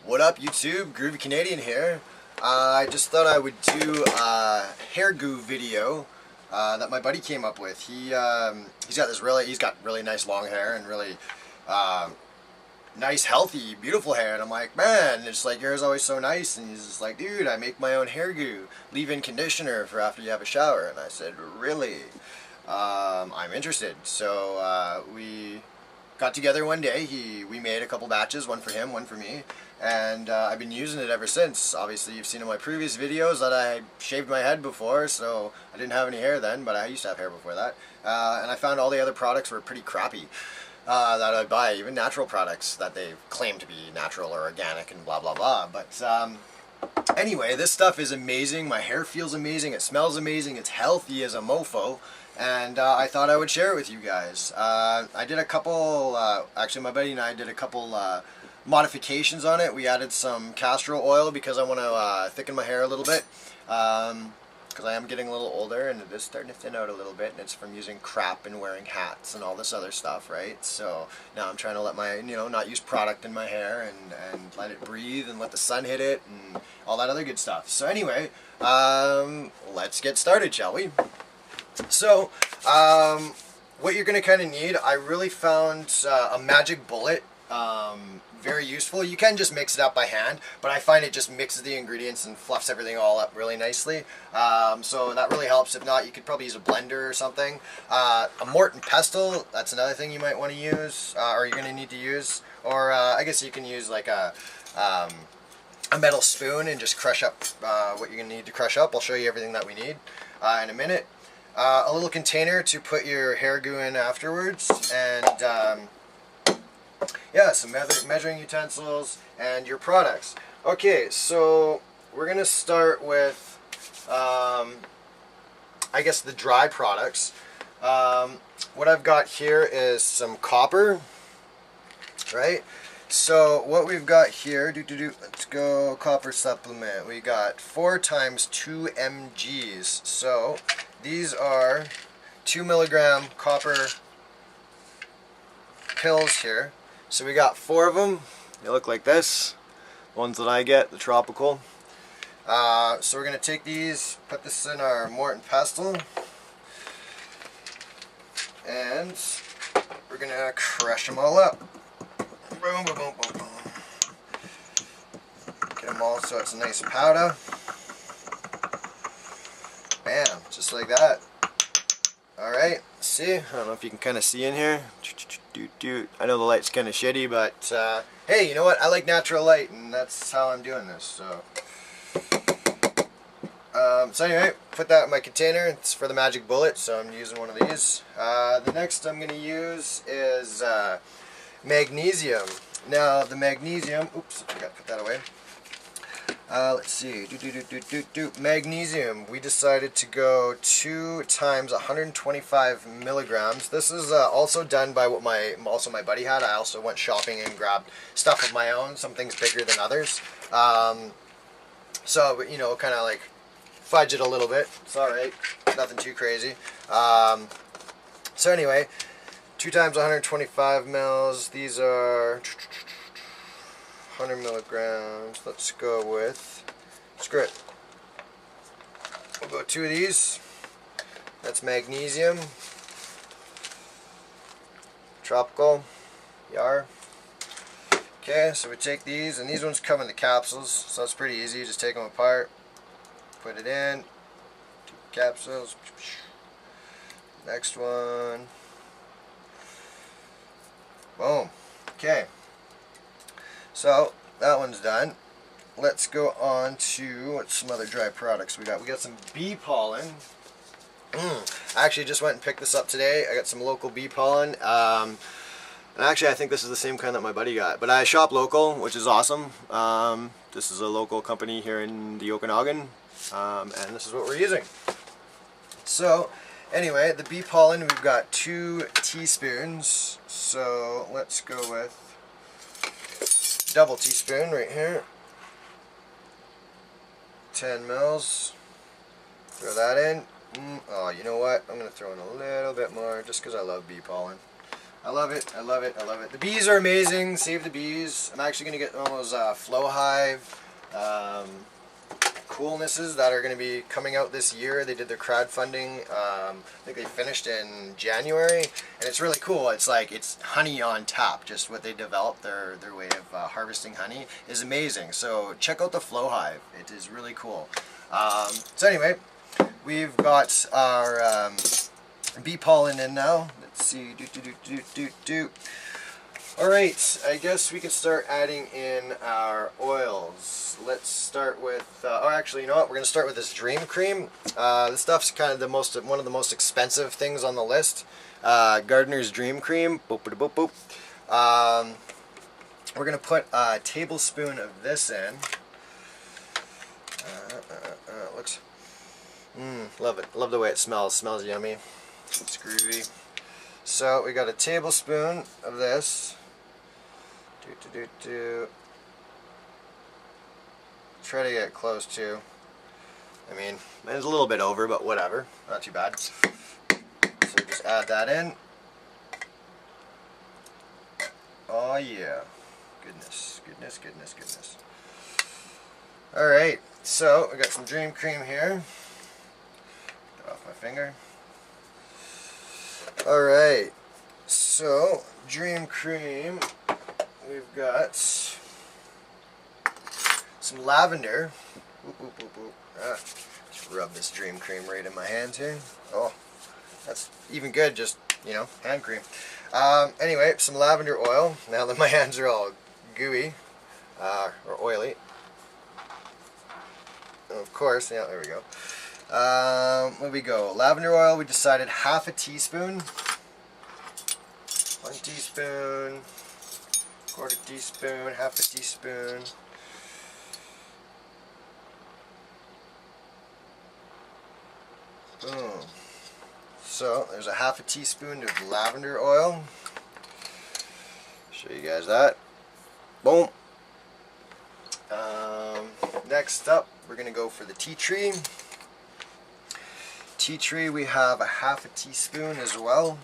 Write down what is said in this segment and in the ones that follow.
What up YouTube, Groovy Canadian here. I just thought I would do a hair goo video that my buddy came up with. He's got really nice long hair and really nice, healthy, beautiful hair, and I'm like, man, it's like your hair's always so nice. And he's just like, dude, I make my own hair goo, leave-in conditioner for after you have a shower. And I said, really? I'm interested. So we got together one day. We made a couple batches, one for him, one for me, and I've been using it ever since. Obviously you've seen in my previous videos that I shaved my head before, so I didn't have any hair then, but I used to have hair before that, and I found all the other products were pretty crappy that I'd buy, even natural products that they claim to be natural or organic and blah blah blah. But anyway, this stuff is amazing. My hair feels amazing, it smells amazing, it's healthy as a mofo. And I thought I would share it with you guys. I did a couple, actually my buddy and I did a couple modifications on it. We added some castor oil because I want to thicken my hair a little bit. Because I am getting a little older and it is starting to thin out a little bit, and it's from using crap and wearing hats and all this other stuff, right? So now I'm trying to let my, not use product in my hair and let it breathe and let the sun hit it and all that other good stuff. So anyway, let's get started, shall we? So, what you're going to kind of need, I really found a magic bullet very useful. You can just mix it up by hand, but I find it just mixes the ingredients and fluffs everything all up really nicely. So that really helps. If not, you could probably use a blender or something. A mort and pestle, that's another thing you might want to use, or you're going to need to use. Or I guess you can use like a metal spoon and just crush up what you're going to need to crush up. I'll show you everything that we need in a minute. A little container to put your hair goo in afterwards, and yeah, some measuring utensils and your products. Okay, so we're gonna start with I guess the dry products. What I've got here is some copper, right? So what we've got here, let's go copper supplement. We got 4 times 2 mgs. So these are 2 milligram copper pills here. So we got 4 of them. They look like this. Ones that I get, the tropical. So we're gonna take these, put this in our mort and pestle, and we're gonna crush them all up. Boom, boom, boom, boom, boom. Get them all so it's a nice powder. Bam, just like that. Alright, see? I don't know if you can kind of see in here. I know the light's kind of shitty, but hey, you know what? I like natural light, and that's how I'm doing this. So anyway, put that in my container. It's for the magic bullet, so I'm using one of these. The next I'm going to use is Magnesium. Now the magnesium, oops, I forgot to put that away. Let's see, Magnesium, we decided to go 2 times 125 milligrams. This is also done by what my buddy had. I also went shopping and grabbed stuff of my own, some things bigger than others. So, kind of like fudge it a little bit. It's alright, nothing too crazy. So anyway, 2 times 125 mils. These are 100 milligrams. Let's go with, screw it. We'll go 2 of these. That's magnesium. Tropical. Yar. Okay, so we take these, and these ones come in the capsules, so it's pretty easy. Just take them apart, put it in, 2 capsules. Next one. Boom. Okay. So that one's done. Let's go on to what's some other dry products we got. We got some bee pollen. I actually just went and picked this up today. I got some local bee pollen. And actually I think this is the same kind that my buddy got. But I shop local, which is awesome. This is a local company here in the Okanagan. And this is what we're using. So anyway, the bee pollen, we've got 2 teaspoons. So let's go with double teaspoon right here. 10 mils. Throw that in. Oh, you know what? I'm going to throw in a little bit more just because I love bee pollen. I love it. I love it. I love it. The bees are amazing. Save the bees. I'm actually going to get one of those Flow Hive coolnesses that are going to be coming out this year. They did their crowdfunding. I think they finished in January, and it's really cool. It's like it's honey on tap. Just what they developed, their way of harvesting honey is amazing. So check out the Flow Hive. It is really cool. So anyway, we've got our bee pollen in now. Let's see. Alright, I guess we can start adding in our oils. Let's start with, oh actually, you know what, we're going to start with this Dream Cream. This stuff's kind of one of the most expensive things on the list. Gardener's Dream Cream. Boop, boop, boop, boop. We're going to put a tablespoon of this in. It looks, love it. Love the way it smells. Smells yummy. It's groovy. So we got a tablespoon of this. Try to get close to. I mean, it's a little bit over, but whatever. Not too bad. So just add that in. Oh yeah. Goodness, goodness, goodness, goodness. Alright, so we got some Dream Cream here. Get off my finger. Alright, so Dream Cream. We've got some lavender. Boop, boop, boop, boop. Just rub this Dream Cream right in my hands here. Oh, that's even good, just, you know, hand cream. Anyway, some lavender oil, now that my hands are all gooey, or oily. Of course, yeah, there we go. Where we go? Lavender oil, we decided half a teaspoon. 1 teaspoon. 1/4 teaspoon, half a teaspoon. Boom. So there's a half a teaspoon of lavender oil. Show you guys that. Boom. Next up, we're gonna go for the tea tree. Tea tree, we have a half a teaspoon as well.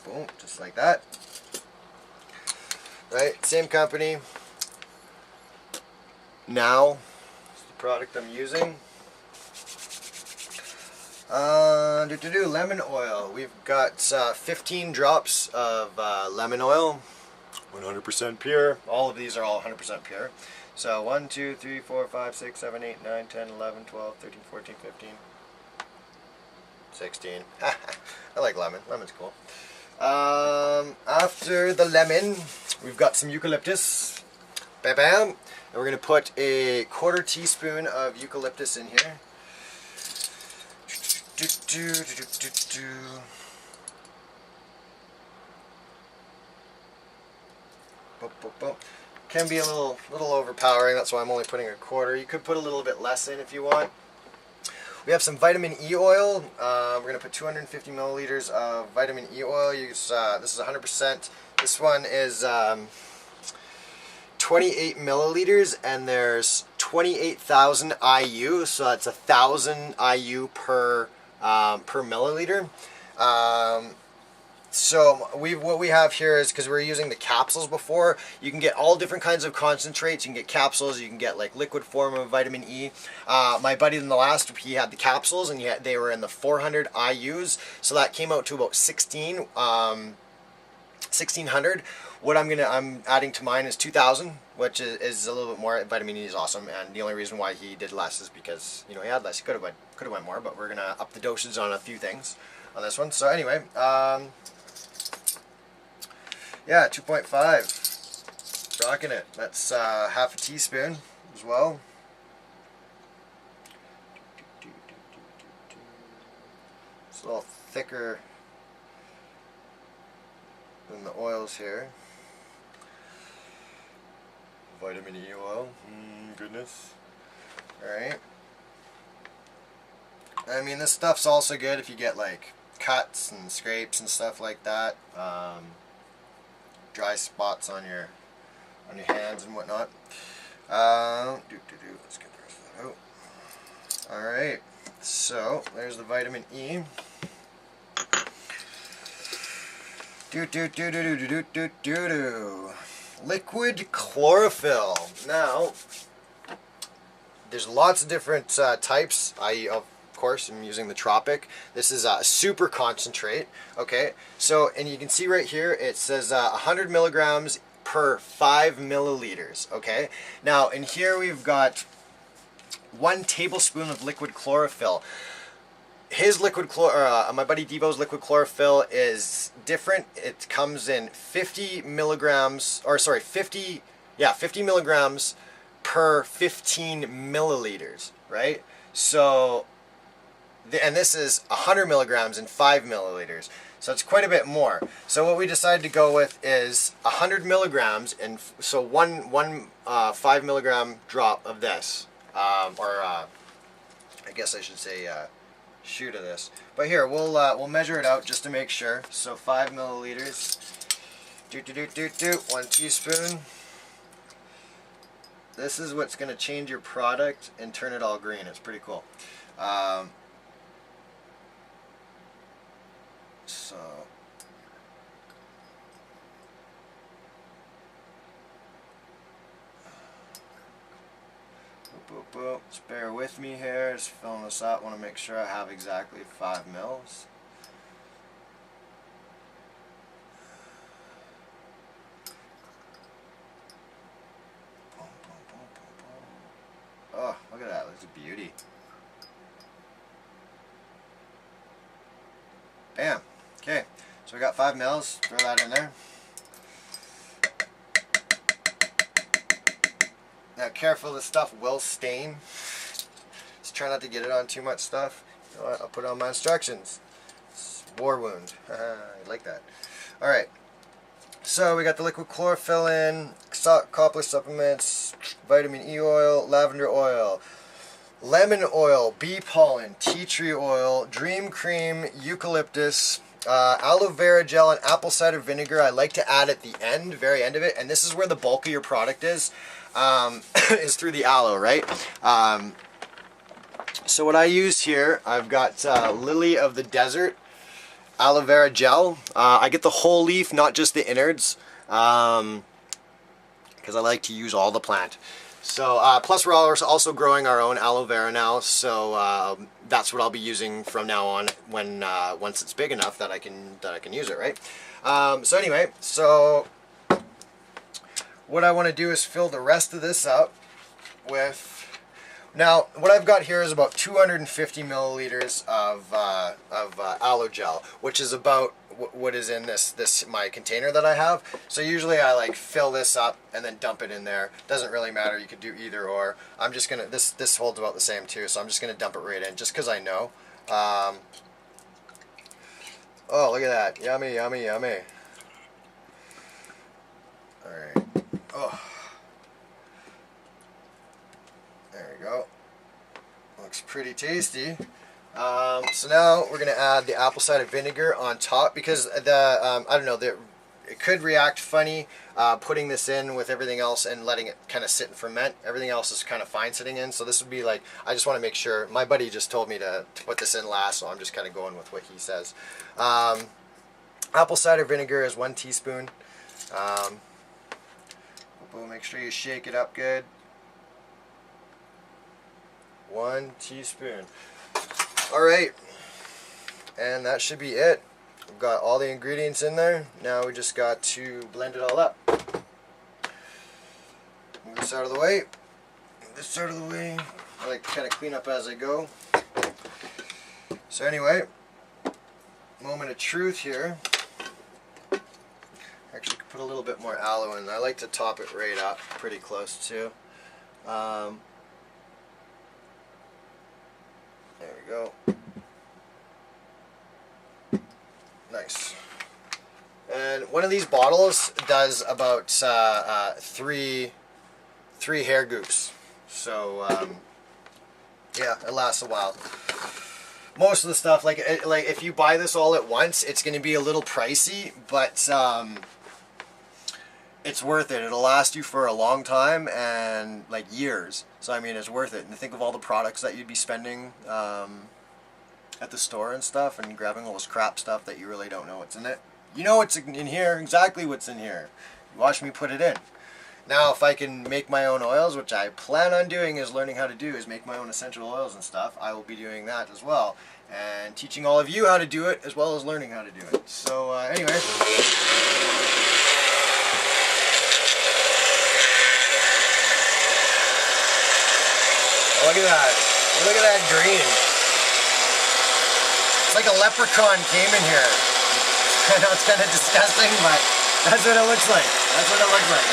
Boom, just like that. Right, same company. Now, it's the product I'm using. Lemon oil. We've got 15 drops of lemon oil. 100% pure. All of these are all 100% pure. So 1, 2, 3, 4, 5, 6, 7, 8, 9, 10, 11, 12, 13, 14, 15, 16. I like lemon. Lemon's cool. After the lemon, we've got some eucalyptus. Bam, bam. And we're going to put a 1/4 teaspoon of eucalyptus in here. Can be a little overpowering, that's why I'm only putting a 1/4. You could put a little bit less in if you want. We have some vitamin E oil. We're going to put 250 milliliters of vitamin E oil. This is 100%. This one is 28 milliliters, and there's 28,000 IU, so that's 1,000 IU per milliliter. So what we have here is, because we were using the capsules before, you can get all different kinds of concentrates. You can get capsules, you can get like liquid form of vitamin E. My buddy in the last, he had the capsules, and they were in the 400 IUs, so that came out to about 1600. What I'm adding to mine is 2,000, which is a little bit more. Vitamin E is awesome, and the only reason why he did less is because, you know, he had less. He could have went more, but we're gonna up the dosage on a few things on this one. So anyway, yeah, 2.5. Rocking it. That's half a teaspoon as well. It's a little thicker than the oils here. Vitamin E oil. Goodness. Alright. I mean, this stuff's also good if you get like cuts and scrapes and stuff like that. Dry spots on your hands and whatnot. Let's get the rest of that out. Alright. So there's the vitamin E. Liquid chlorophyll. Now, there's lots of different types. Of course, I'm using the Tropic. This is a super concentrate. Okay, so, and you can see right here, it says 100 milligrams per 5 milliliters. Okay, now in here we've got 1 tablespoon of liquid chlorophyll. His my buddy Devo's liquid chlorophyll is different. It comes in 50 milligrams, or sorry, 50 milligrams per 15 milliliters, right? So, and this is 100 milligrams in 5 milliliters. So it's quite a bit more. So what we decided to go with is 100 milligrams, and so one 5 milligram drop of this, I guess I should say shoot of this. But here, we'll measure it out just to make sure. So 5 milliliters. 1 teaspoon. This is what's going to change your product and turn it all green. It's pretty cool. So just bear with me here, just filling this up. Want to make sure I have exactly 5 mils. Oh, look at that, that's a beauty. Bam. Okay, so we got 5 mils, throw that in there. Now careful, this stuff will stain. Just try not to get it on too much stuff. You know what, I'll put it on my instructions. It's war wound. I like that. Alright, so we got the liquid chlorophyll in, copper supplements, vitamin E oil, lavender oil, lemon oil, bee pollen, tea tree oil, dream cream, eucalyptus, aloe vera gel, and apple cider vinegar. I like to add at the end, very end of it, and this is where the bulk of your product is through the aloe, right? So what I use here, I've got Lily of the Desert aloe vera gel. I get the whole leaf, not just the innards, because I like to use all the plant. So plus we're also growing our own aloe vera now, so that's what I'll be using from now on when once it's big enough that I can use it, right? So anyway, so what I want to do is fill the rest of this up with. Now, what I've got here is about 250 milliliters of aloe gel, which is about what is in this my container that I have. So usually I like fill this up and then dump it in there. Doesn't really matter. You could do either or. I'm just gonna this holds about the same too, so I'm just gonna dump it right in just because I know. Oh, look at that! Yummy, yummy, yummy. All right. Oh. There we go. Looks pretty tasty. So now we're going to add the apple cider vinegar on top because the I don't know, it could react funny putting this in with everything else and letting it kind of sit and ferment. Everything else is kind of fine sitting in, so this would be like, I just want to make sure. My buddy just told me to put this in last, so I'm just kind of going with what he says. Apple cider vinegar is 1 teaspoon. Make sure you shake it up good. 1 teaspoon. Alright, and that should be it. We've got all the ingredients in there. Now we just got to blend it all up. Move this out of the way. Move this out of the way. I like to kind of clean up as I go. So anyway, moment of truth here. Actually, could put a little bit more aloe in there. I like to top it right up, pretty close too. There we go. Nice. And one of these bottles does about three hair goops. So yeah, it lasts a while. Most of the stuff, like if you buy this all at once, it's going to be a little pricey, but it's worth it. It'll last you for a long time and like years. So I mean, it's worth it. And think of all the products that you'd be spending at the store and stuff and grabbing all this crap stuff that you really don't know what's in it. You know what's in here, exactly what's in here. You watch me put it in. Now if I can make my own oils, which I plan on doing, is learning how to do, is make my own essential oils and stuff, I will be doing that as well. And teaching all of you how to do it as well as learning how to do it. So anyway. Look at that. Look at that green. It's like a leprechaun came in here. I know it's kind of disgusting, but that's what it looks like. That's what it looks like.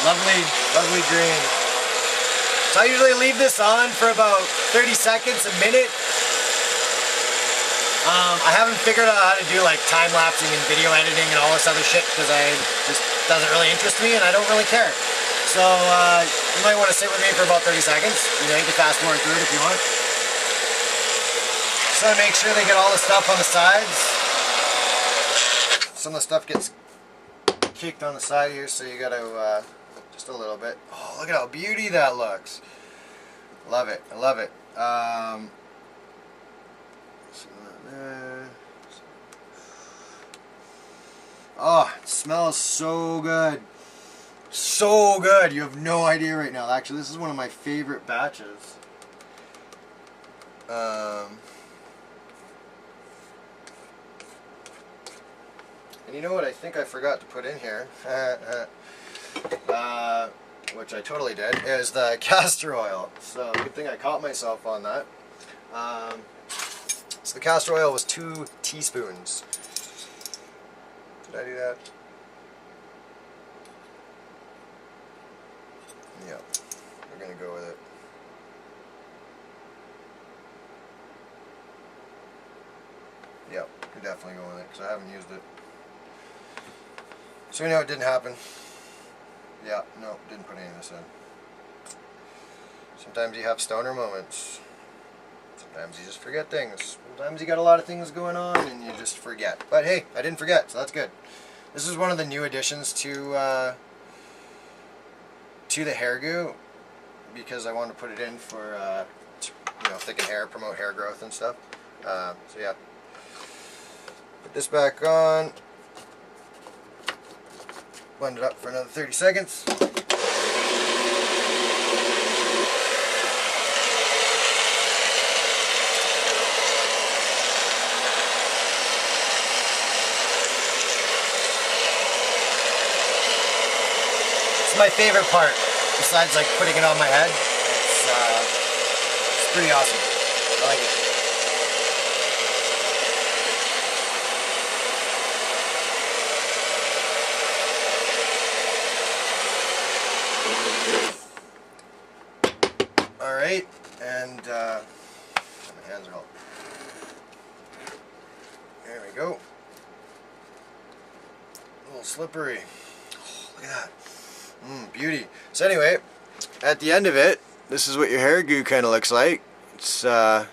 Lovely, lovely green. So I usually leave this on for about 30 seconds, a minute. I haven't figured out how to do like time-lapsing and video editing and all this other shit because just doesn't really interest me and I don't really care. So you might want to sit with me for about 30 seconds. You know, you can fast forward through it if you want. So make sure they get all the stuff on the sides. Some of the stuff gets kicked on the side here, so you gotta just a little bit. Oh, look at how beauty that looks. Love it. I love it. Oh, it smells so good. So good. You have no idea right now. Actually, this is one of my favorite batches. And you know what I think I forgot to put in here, which I totally did, is the castor oil. So good thing I caught myself on that. So the castor oil was 2 teaspoons. Did I do that? Yeah, we're gonna go with it. Yep, we're definitely going with it because I haven't used it. So we know it didn't happen. Yeah, no, didn't put any of this in. Sometimes you have stoner moments. Sometimes you just forget things. Sometimes you got a lot of things going on and you just forget. But hey, I didn't forget, so that's good. This is one of the new additions to the hair goo because I wanted to put it in for you know, thicken hair, promote hair growth and stuff. So yeah, put this back on. Blend it up for another 30 seconds. It's my favorite part, besides like putting it on my head. It's pretty awesome. I like it. Alright, and my hands are all... There we go. A little slippery. Oh, look at that. Beauty. So anyway, at the end of it, this is what your hair goo kind of looks like. It's, yeah,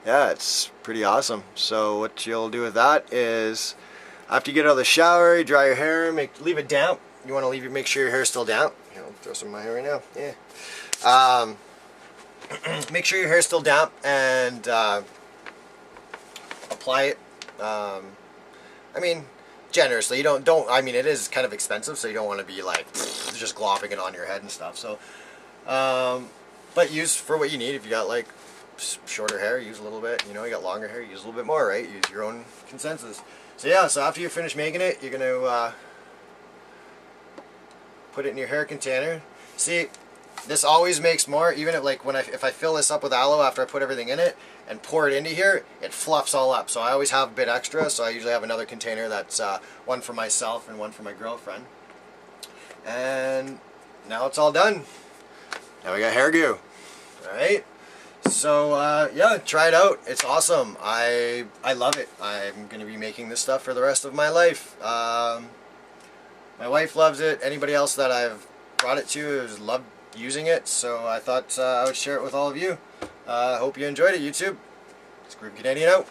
it's pretty awesome. So what you'll do with that is, after you get out of the shower, you dry your hair, leave it damp. You want to make sure your hair is still damp. Here, I'll throw some in my hair right now. Yeah. Make sure your hair is still damp and apply it. I mean, generously. You don't. I mean, it is kind of expensive, so you don't want to be like just glopping it on your head and stuff. So, but use for what you need. If you got like shorter hair, use a little bit. You know, you got longer hair, use a little bit more. Right? Use your own consensus. So yeah. So after you finish making it, you're gonna put it in your hair container. See, this always makes more. Even if like if I fill this up with aloe after I put everything in it and pour it into here, it fluffs all up. So I always have a bit extra. So I usually have another container that's one for myself and one for my girlfriend. And now it's all done. Now we got hair goo. All right. So yeah, try it out. It's awesome. I love it. I'm gonna be making this stuff for the rest of my life. My wife loves it. Anybody else that I've brought it to has loved using it, so I thought I would share it with all of you. Hope you enjoyed it, YouTube. It's Groovy Canadian out.